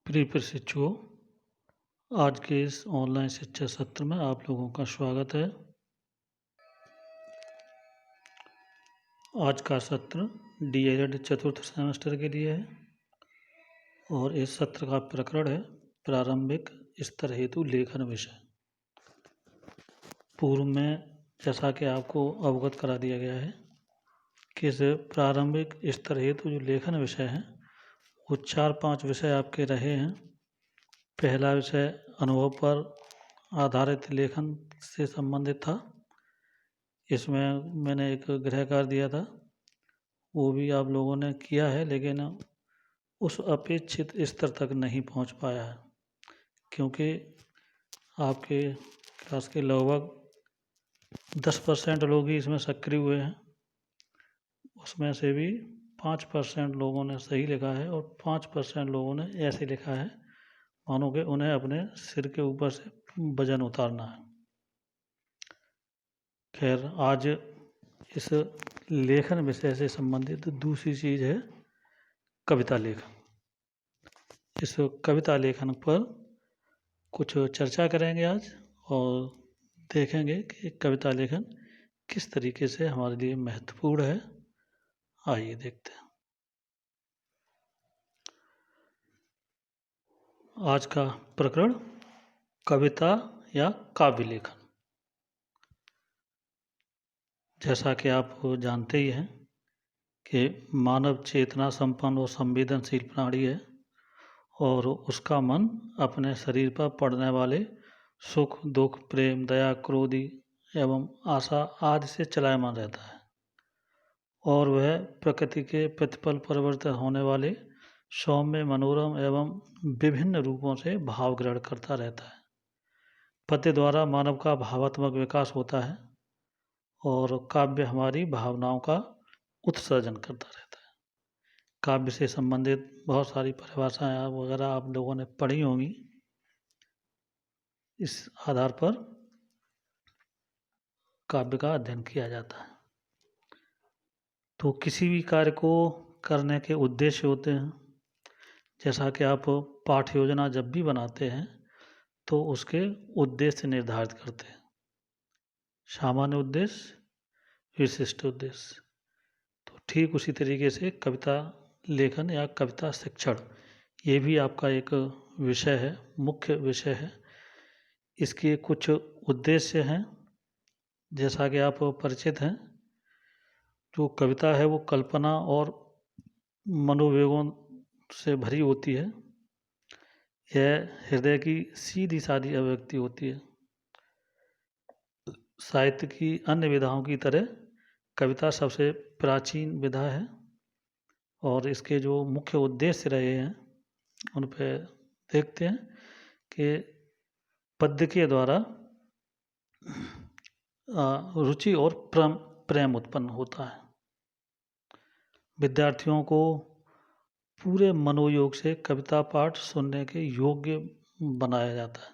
प्रिय प्रशिक्षुओं, आज के इस ऑनलाइन शिक्षा सत्र में आप लोगों का स्वागत है। आज का सत्र डीएलएड चतुर्थ सेमेस्टर के लिए है और इस सत्र का प्रकरण है प्रारंभिक स्तर हेतु लेखन विषय। पूर्व में जैसा कि आपको अवगत करा दिया गया है कि इस प्रारंभिक स्तर हेतु जो लेखन विषय है वो 4-5 विषय आपके रहे हैं। पहला विषय अनुभव पर आधारित लेखन से संबंधित था। इसमें मैंने एक गृह कार्य दिया था, वो भी आप लोगों ने किया है, लेकिन उस अपेक्षित स्तर तक नहीं पहुंच पाया है, क्योंकि आपके क्लास के लगभग 10% लोग ही इसमें सक्रिय हुए हैं। उसमें से भी 5% लोगों ने सही लिखा है और 5% लोगों ने ऐसे लिखा है मानो कि उन्हें अपने सिर के ऊपर से वजन उतारना है। खैर, आज इस लेखन विषय से संबंधित दूसरी चीज़ है कविता लेखन। इस कविता लेखन पर कुछ चर्चा करेंगे आज और देखेंगे कि कविता लेखन किस तरीके से हमारे लिए महत्वपूर्ण है। आइए देखते हैं। आज का प्रकरण कविता या काव्य लेखन। जैसा कि आप जानते ही हैं कि मानव चेतना संपन्न और संवेदनशील प्राणी है और उसका मन अपने शरीर पर पड़ने वाले सुख, दुख, प्रेम, दया, क्रोध एवं आशा आदि से चलायमान रहता है और वह प्रकृति के प्रतिपल परिवर्तित होने वाले सौम्य, मनोरम एवं विभिन्न रूपों से भाव ग्रहण करता रहता है। पद्य द्वारा मानव का भावात्मक विकास होता है और काव्य हमारी भावनाओं का उत्सर्जन करता रहता है। काव्य से संबंधित बहुत सारी परिभाषाएं वगैरह आप लोगों ने पढ़ी होंगी। इस आधार पर काव्य का अध्ययन किया जाता है। तो किसी भी कार्य को करने के उद्देश्य होते हैं। जैसा कि आप पाठ योजना जब भी बनाते हैं तो उसके उद्देश्य निर्धारित करते हैं। सामान्य उद्देश्य, विशिष्ट उद्देश्य। तो ठीक उसी तरीके से कविता लेखन या कविता शिक्षण, ये भी आपका एक विषय है, मुख्य विषय है। इसके कुछ उद्देश्य हैं, जैसा कि आप परिचित हैं। जो कविता है वो कल्पना और मनोवेगों से भरी होती है। यह हृदय की सीधी सादी अभिव्यक्ति होती है। साहित्य की अन्य विधाओं की तरह कविता सबसे प्राचीन विधा है और इसके जो मुख्य उद्देश्य रहे हैं उन पे देखते हैं कि पद्य के द्वारा रुचि और प्रेम उत्पन्न होता है। विद्यार्थियों को पूरे मनोयोग से कविता पाठ सुनने के योग्य बनाया जाता है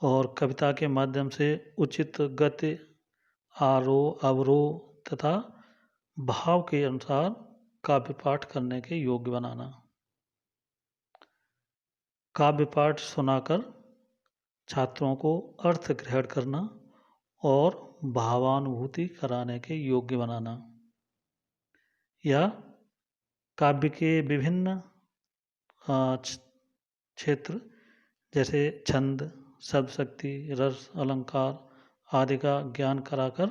और कविता के माध्यम से उचित गति, आरोह, अवरोह तथा भाव के अनुसार काव्य पाठ करने के योग्य बनाना। काव्य पाठ सुनाकर छात्रों को अर्थ ग्रहण करना और भावानुभूति कराने के योग्य बनाना, या काव्य के विभिन्न क्षेत्र जैसे छंद, शब्द शक्ति, रस, अलंकार आदि का ज्ञान कराकर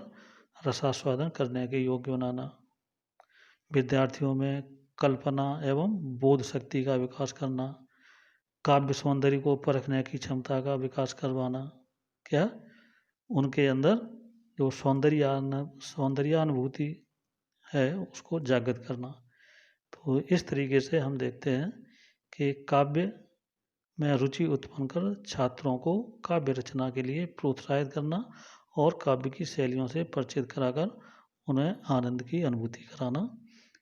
रसास्वादन करने के योग्य बनाना। विद्यार्थियों में कल्पना एवं बोध शक्ति का विकास करना, काव्य सौंदर्य को परखने की क्षमता का विकास करवाना, क्या उनके अंदर जो सौंदर्यानुभूति है उसको जागृत करना। तो इस तरीके से हम देखते हैं कि काव्य में रुचि उत्पन्न कर छात्रों को काव्य रचना के लिए प्रोत्साहित करना और काव्य की शैलियों से परिचित कराकर उन्हें आनंद की अनुभूति कराना।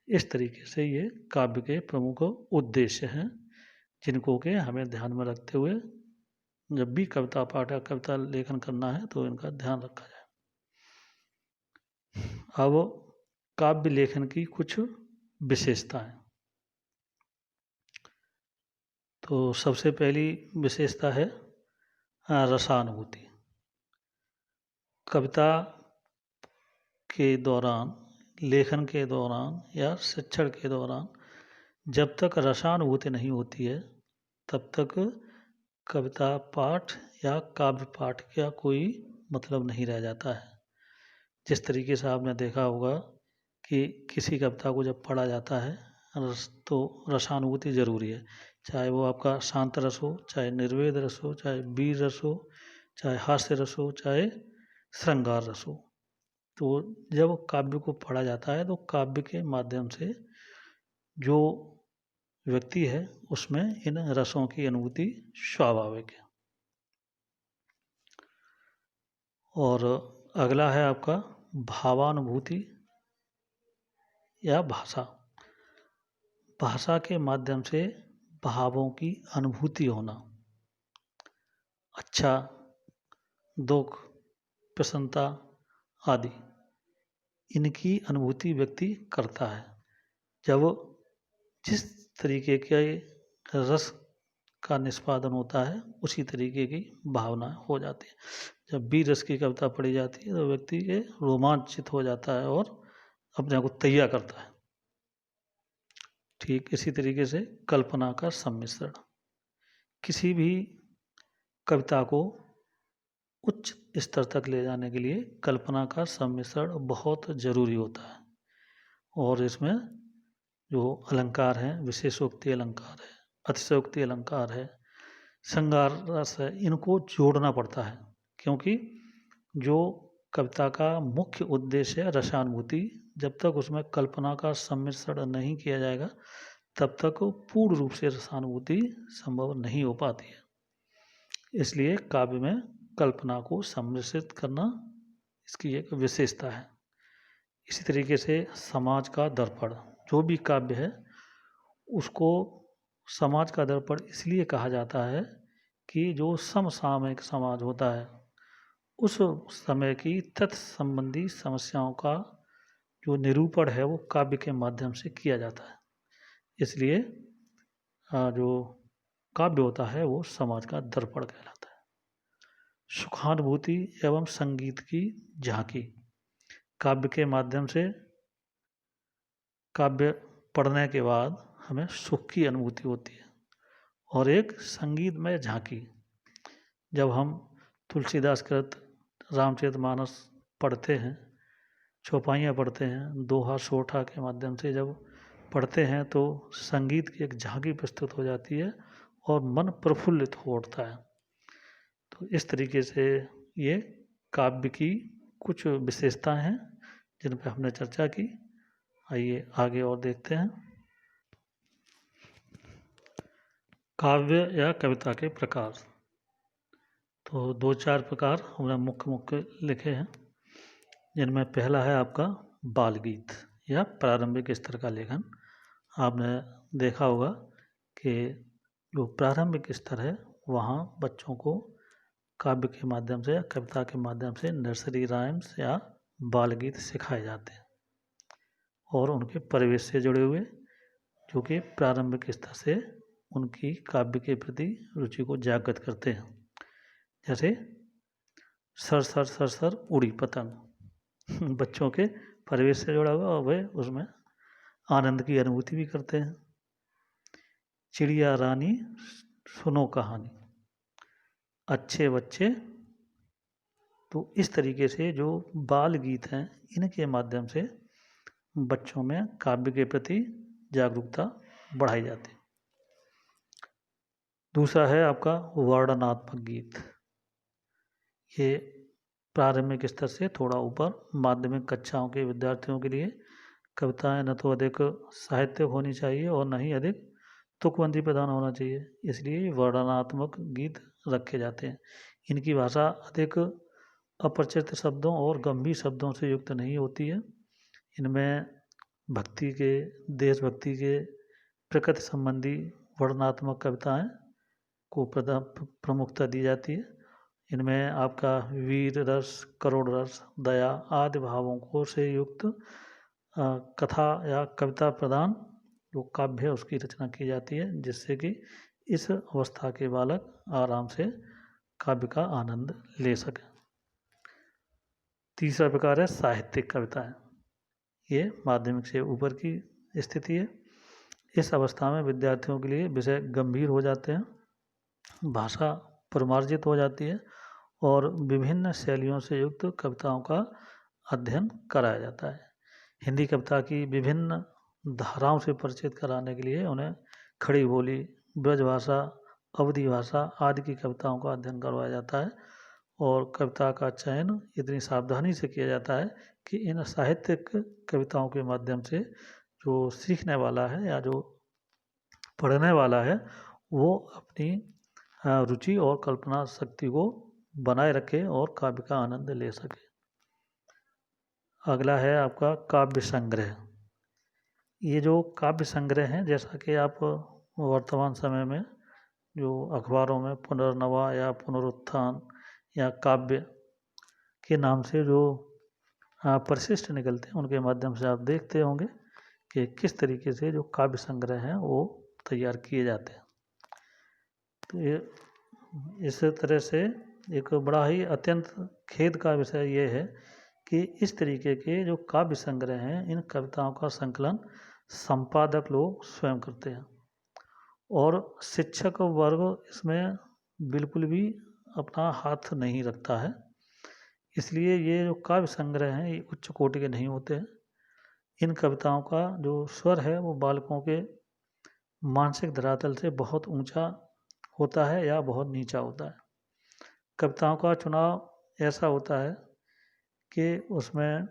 इस तरीके से ये काव्य के प्रमुख उद्देश्य हैं, जिनको के हमें ध्यान में रखते हुए जब भी कविता पाठ या कविता लेखन करना है तो इनका ध्यान रखा जाए। अब काव्य लेखन की कुछ विशेषताएं। तो सबसे पहली विशेषता है रसानुभूति। कविता के दौरान, लेखन के दौरान या शिक्षण के दौरान जब तक रसानुभूति नहीं होती है तब तक कविता पाठ या काव्य पाठ का कोई मतलब नहीं रह जाता है। जिस तरीके से आपने देखा होगा कि किसी कविता को जब पढ़ा जाता है तो रसानुभूति ज़रूरी है, चाहे वो आपका शांत रस हो, चाहे निर्वेद रस हो, चाहे वीर रस हो, चाहे हास्य रस हो, चाहे श्रृंगार रस हो। तो जब काव्य को पढ़ा जाता है तो काव्य के माध्यम से जो व्यक्ति है उसमें इन रसों की अनुभूति स्वाभाविक है। और अगला है आपका भावानुभूति या भाषा। भाषा के माध्यम से भावों की अनुभूति होना, अच्छा, दुख, प्रसन्नता आदि, इनकी अनुभूति व्यक्ति करता है। जब जिस तरीके के रस का निष्पादन होता है उसी तरीके की भावना हो जाती है। जब वीर रस की कविता पढ़ी जाती है तो व्यक्ति के रोमांचित हो जाता है और अपने आप को तैयार करता है। ठीक इसी तरीके से कल्पना का सम्मिश्रण, किसी भी कविता को उच्च स्तर तक ले जाने के लिए कल्पना का सम्मिश्रण बहुत ज़रूरी होता है। और इसमें जो अलंकार हैं, विशेषोक्ति अलंकार है, अतिशयोक्ति अलंकार है, श्रृंगार रस है, इनको जोड़ना पड़ता है, क्योंकि जो कविता का मुख्य उद्देश्य है रसानुभूति, जब तक उसमें कल्पना का सम्मिश्रण नहीं किया जाएगा तब तक पूर्ण रूप से रसानुभूति संभव नहीं हो पाती है। इसलिए काव्य में कल्पना को सम्मिश्रित करना इसकी एक विशेषता है। इसी तरीके से समाज का दर्पण, जो भी काव्य है उसको समाज का दर्पण इसलिए कहा जाता है कि जो समसामयिक समाज होता है उस समय की तत्संबंधी समस्याओं का जो निरूपण है वो काव्य के माध्यम से किया जाता है। इसलिए जो काव्य होता है वो समाज का दर्पण कहलाता है। सुखानुभूति एवं संगीत की झांकी, काव्य के माध्यम से काव्य पढ़ने के बाद हमें सुख की अनुभूति होती है। और एक संगीतमय झांकी, जब हम तुलसीदास कृत रामचरितमानस पढ़ते हैं, चौपाइयाँ पढ़ते हैं, दोहा सोठा के माध्यम से जब पढ़ते हैं तो संगीत की एक झांकी प्रस्तुत हो जाती है और मन प्रफुल्लित हो उठता है। तो इस तरीके से ये काव्य की कुछ विशेषताएं हैं जिन पर हमने चर्चा की। आइए आगे और देखते हैं। काव्य या कविता के प्रकार, तो 2-4 प्रकार हमने मुख्य लिखे हैं, जिनमें पहला है आपका बाल गीत या प्रारंभिक स्तर का लेखन। आपने देखा होगा कि जो प्रारंभिक स्तर है वहाँ बच्चों को काव्य के माध्यम से या कविता के माध्यम से नर्सरी राइम्स या बाल गीत सिखाए जाते हैं और उनके परिवेश से जुड़े हुए, जो कि प्रारंभिक स्तर से उनकी काव्य के प्रति रुचि को जागृत करते हैं। जैसे सर सर सर सर उड़ी पतंग बच्चों के परिवेश से जुड़ा हुआ और वे उसमें आनंद की अनुभूति भी करते हैं। चिड़िया रानी सुनो कहानी, अच्छे बच्चे। तो इस तरीके से जो बाल गीत हैं इनके माध्यम से बच्चों में काव्य के प्रति जागरूकता बढ़ाई जाती है। दूसरा है आपका वर्णनात्मक गीत। ये प्रारंभिक स्तर से थोड़ा ऊपर माध्यमिक कक्षाओं के विद्यार्थियों के लिए कविताएं न तो अधिक साहित्यिक होनी चाहिए और न ही अधिक तुकबंदी प्रधान होना चाहिए, इसलिए वर्णनात्मक गीत रखे जाते हैं। इनकी भाषा अधिक अपरिचित शब्दों और गंभीर शब्दों से युक्त नहीं होती है। इनमें भक्ति के, देशभक्ति के, प्रकृति संबंधी वर्णनात्मक कविताएं को प्रमुखता दी जाती है। इनमें आपका वीर रस, करुण रस, दया आदि भावों को से युक्त कथा या कविता प्रधान जो काव्य है उसकी रचना की जाती है, जिससे कि इस अवस्था के बालक आराम से काव्य का आनंद ले सकें। तीसरा प्रकार है साहित्यिक कविताएं। ये माध्यमिक से ऊपर की स्थिति है। इस अवस्था में विद्यार्थियों के लिए विषय गंभीर हो जाते हैं, भाषा परिमार्जित हो जाती है और विभिन्न शैलियों से युक्त कविताओं का अध्ययन कराया जाता है। हिंदी कविता की विभिन्न धाराओं से परिचित कराने के लिए उन्हें खड़ी बोली, ब्रजभाषा, अवधी भाषा आदि की कविताओं का अध्ययन करवाया जाता है और कविता का चयन इतनी सावधानी से किया जाता है कि इन साहित्यिक कविताओं के माध्यम से जो सीखने वाला है या जो पढ़ने वाला है वो अपनी रुचि और कल्पना शक्ति को बनाए रखे और काव्य का आनंद ले सके। अगला है आपका काव्य संग्रह। ये जो काव्य संग्रह हैं, जैसा कि आप वर्तमान समय में जो अखबारों में पुनर्नवा या पुनरुत्थान या काव्य के नाम से जो परिशिष्ट निकलते हैं, उनके माध्यम से आप देखते होंगे कि किस तरीके से जो काव्य संग्रह हैं वो तैयार किए जाते हैं। तो ये इस तरह से एक बड़ा ही अत्यंत खेद का विषय ये है कि इस तरीके के जो काव्य संग्रह हैं, इन कविताओं का संकलन संपादक लोग स्वयं करते हैं और शिक्षक वर्ग इसमें बिल्कुल भी अपना हाथ नहीं रखता है। इसलिए ये जो काव्य संग्रह हैं ये उच्च कोटि के नहीं होते हैं। इन कविताओं का जो स्वर है वो बालकों के मानसिक धरातल से बहुत ऊंचा होता है या बहुत नीचा होता है। कविताओं का चुनाव ऐसा होता है कि उसमें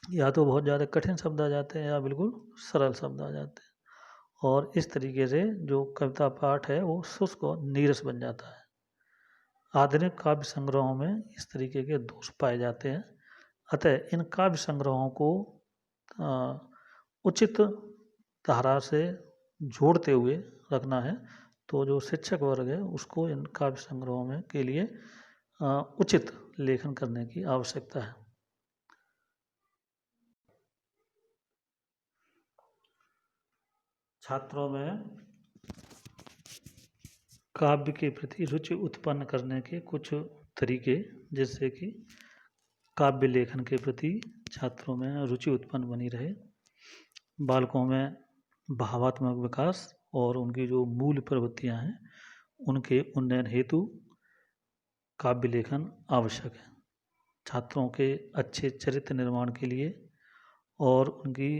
या तो बहुत ज़्यादा कठिन शब्द आ जाते हैं या बिल्कुल सरल शब्द आ जाते हैं और इस तरीके से जो कविता पाठ है वो शुष्क और नीरस बन जाता है। आधुनिक काव्य संग्रहों में इस तरीके के दोष पाए जाते हैं। अतः इन काव्य संग्रहों को उचित धारा से जोड़ते हुए रखना है। तो जो शिक्षक वर्ग है उसको इन काव्य संग्रहों में के लिए उचित लेखन करने की आवश्यकता है। छात्रों में काव्य के प्रति रुचि उत्पन्न करने के कुछ तरीके, जिससे कि काव्य लेखन के प्रति छात्रों में रुचि उत्पन्न बनी रहे, बालकों में भावात्मक विकास और उनकी जो मूल प्रवृत्तियां हैं उनके उन्नयन हेतु काव्य लेखन आवश्यक है। छात्रों के अच्छे चरित्र निर्माण के लिए और उनकी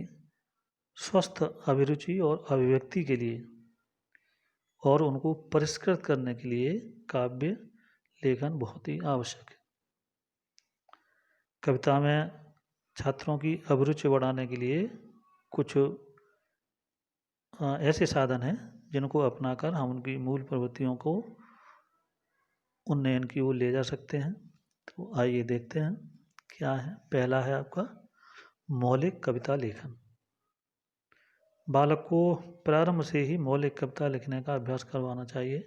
स्वस्थ अभिरुचि और अभिव्यक्ति के लिए और उनको परिष्कृत करने के लिए काव्य लेखन बहुत ही आवश्यक है। कविता में छात्रों की अभिरुचि बढ़ाने के लिए कुछ ऐसे साधन हैं जिनको अपनाकर हम उनकी मूल प्रवृत्तियों को उन्नयन की ओर ले जा सकते हैं। तो आइए देखते हैं क्या है। पहला है आपका मौलिक कविता लेखन। बालक को प्रारंभ से ही मौलिक कविता लिखने का अभ्यास करवाना चाहिए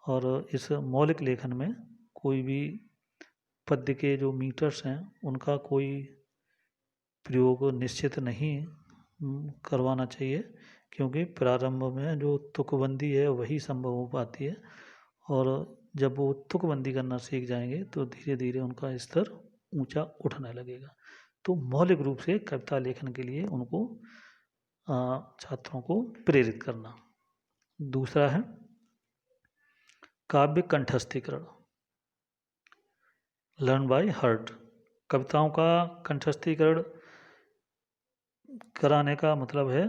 और इस मौलिक लेखन में कोई भी पद्य के जो मीटर्स हैं उनका कोई प्रयोग निश्चित नहीं करवाना चाहिए, क्योंकि प्रारंभ में जो तुकबंदी है वही संभव हो पाती है और जब वो तुकबंदी करना सीख जाएंगे तो धीरे धीरे उनका स्तर ऊंचा उठने लगेगा। तो मौलिक रूप से कविता लेखन के लिए उनको छात्रों को प्रेरित करना। दूसरा है काव्य कंठस्थीकरण, लर्न बाय हार्ट। कविताओं का कंठस्थीकरण कराने का मतलब है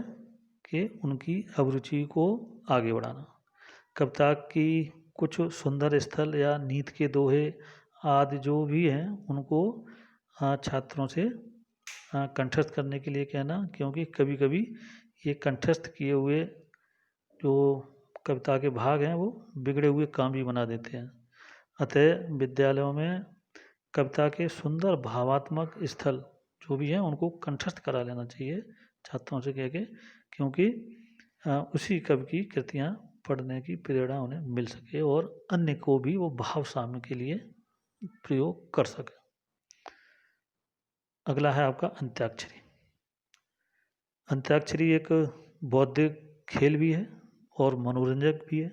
कि उनकी अभिरुचि को आगे बढ़ाना। कविता की कुछ सुंदर स्थल या नीत के दोहे आदि जो भी हैं उनको छात्रों से कंठस्थ करने के लिए कहना, क्योंकि कभी कभी ये कंठस्थ किए हुए जो कविता के भाग हैं वो बिगड़े हुए काम भी बना देते हैं। अतः विद्यालयों में कविता के सुंदर भावात्मक स्थल जो भी हैं उनको कंठस्थ करा लेना चाहिए छात्रों से कह के, क्योंकि उसी कवि की कृतियाँ पढ़ने की प्रेरणा उन्हें मिल सके और अन्य को भी वो भाव साम्य के लिए प्रयोग कर सके। अगला है आपका अंत्याक्षरी। अंत्याक्षरी एक बौद्धिक खेल भी है और मनोरंजक भी है,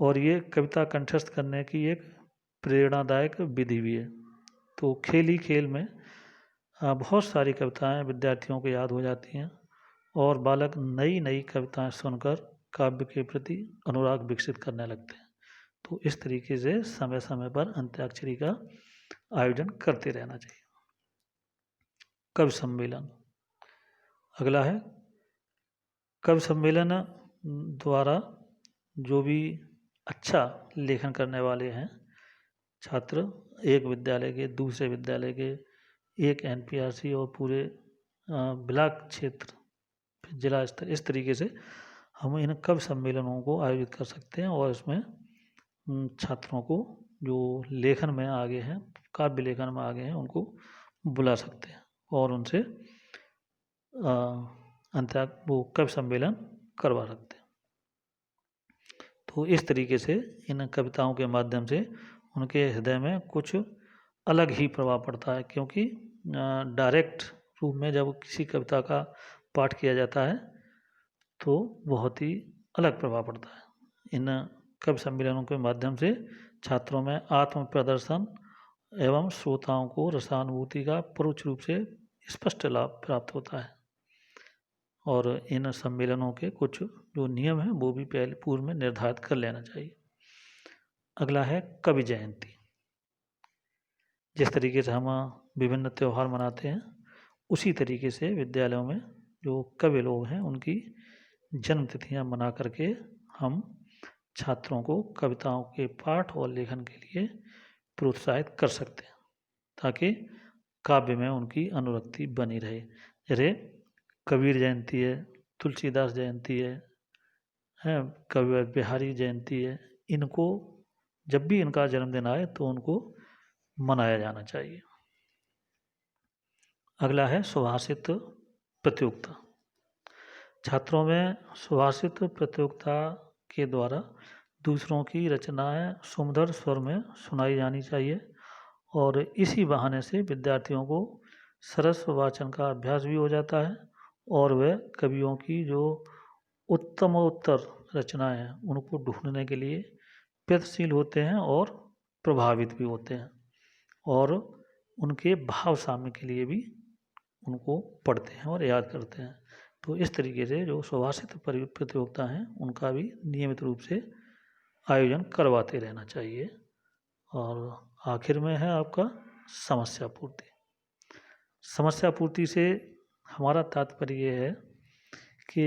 और ये कविता कंठस्थ करने की एक प्रेरणादायक विधि भी है। तो खेल ही खेल में बहुत सारी कविताएं विद्यार्थियों को याद हो जाती हैं और बालक नई नई कविताएं सुनकर काव्य के प्रति अनुराग विकसित करने लगते हैं। तो इस तरीके से समय समय पर अंत्याक्षरी का आयोजन करते रहना चाहिए। कवि सम्मेलन अगला है। कवि सम्मेलन द्वारा जो भी अच्छा लेखन करने वाले हैं छात्र, एक विद्यालय के, दूसरे विद्यालय के, एक एनपीआरसी और पूरे ब्लॉक क्षेत्र, जिला स्तर, इस तरीके से हम इन कवि सम्मेलनों को आयोजित कर सकते हैं और इसमें छात्रों को जो लेखन में आगे हैं, काव्य लेखन में आगे हैं, उनको बुला सकते हैं और उनसे वो कवि सम्मेलन करवा सकते हैं। तो इस तरीके से इन कविताओं के माध्यम से उनके हृदय में कुछ अलग ही प्रभाव पड़ता है, क्योंकि डायरेक्ट रूप में जब किसी कविता का पाठ किया जाता है तो बहुत ही अलग प्रभाव पड़ता है। इन कवि सम्मेलनों के माध्यम से छात्रों में आत्म प्रदर्शन एवं श्रोताओं को रसानुभूति का परोक्ष रूप से स्पष्ट लाभ प्राप्त होता है। और इन सम्मेलनों के कुछ जो नियम हैं वो भी पहले पूर्व में निर्धारित कर लेना चाहिए। अगला है कवि जयंती। जिस तरीके से हम विभिन्न त्यौहार मनाते हैं, उसी तरीके से विद्यालयों में जो कवि लोग हैं उनकी जन्म तिथियाँ मना करके हम छात्रों को कविताओं के पाठ और लेखन के लिए प्रोत्साहित कर सकते हैं, ताकि काव्य में उनकी अनुरक्ति बनी रहे। जैसे कबीर जयंती है, तुलसीदास जयंती है, कवि बिहारी जयंती है, इनको जब भी इनका जन्मदिन आए तो उनको मनाया जाना चाहिए। अगला है सुभाषित प्रतियोगिता। छात्रों में सुभाषित प्रतियोगिता के द्वारा दूसरों की रचनाएं सुमधुर स्वर में सुनाई जानी चाहिए और इसी बहाने से विद्यार्थियों को सरस वाचन का अभ्यास भी हो जाता है और वे कवियों की जो उत्तमोत्तर रचनाएं हैं उनको ढूंढने के लिए प्रयत्नशील होते हैं और प्रभावित भी होते हैं और उनके भाव साम्य के लिए भी उनको पढ़ते हैं और याद करते हैं। तो इस तरीके से जो सुभाषित प्रतियोगिता हैं उनका भी नियमित रूप से आयोजन करवाते रहना चाहिए। और आखिर में है आपका समस्या पूर्ति। समस्या पूर्ति से हमारा तात्पर्य ये है कि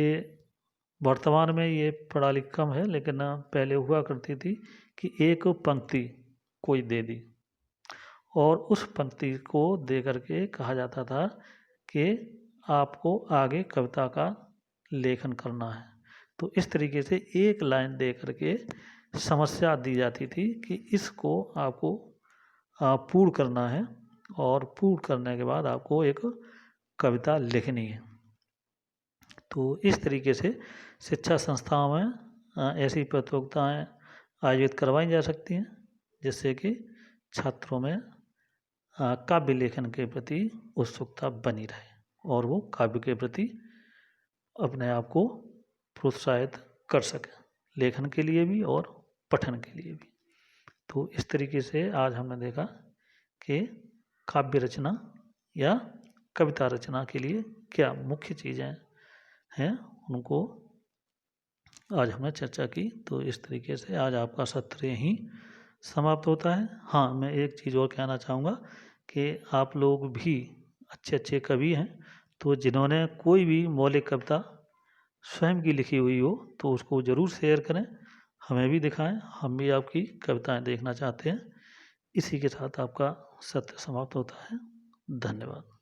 वर्तमान में ये प्रणाली कम है, लेकिन पहले हुआ करती थी कि एक पंक्ति कोई दे दी और उस पंक्ति को दे करके कहा जाता था कि आपको आगे कविता का लेखन करना है। तो इस तरीके से एक लाइन दे करके समस्या दी जाती थी कि इसको आपको पूर्ण करना है और पूर्ण करने के बाद आपको एक कविता लिखनी है। तो इस तरीके से शिक्षा संस्थाओं में ऐसी प्रतियोगिताएं आयोजित करवाई जा सकती हैं जिससे कि छात्रों में काव्य लेखन के प्रति उत्सुकता बनी रहे और वो काव्य के प्रति अपने आप को प्रोत्साहित कर सकें, लेखन के लिए भी और पठन के लिए भी। तो इस तरीके से आज हमने देखा कि काव्य रचना या कविता रचना के लिए क्या मुख्य चीज़ें हैं, उनको आज हमने चर्चा की। तो इस तरीके से आज आपका सत्र यहीं समाप्त होता है। हाँ, मैं एक चीज़ और कहना चाहूँगा कि आप लोग भी अच्छे अच्छे कवि हैं, तो जिन्होंने कोई भी मौलिक कविता स्वयं की लिखी हुई हो तो उसको ज़रूर शेयर करें, हमें भी दिखाएं, हम भी आपकी कविताएं देखना चाहते हैं। इसी के साथ आपका सत्र समाप्त होता है। धन्यवाद।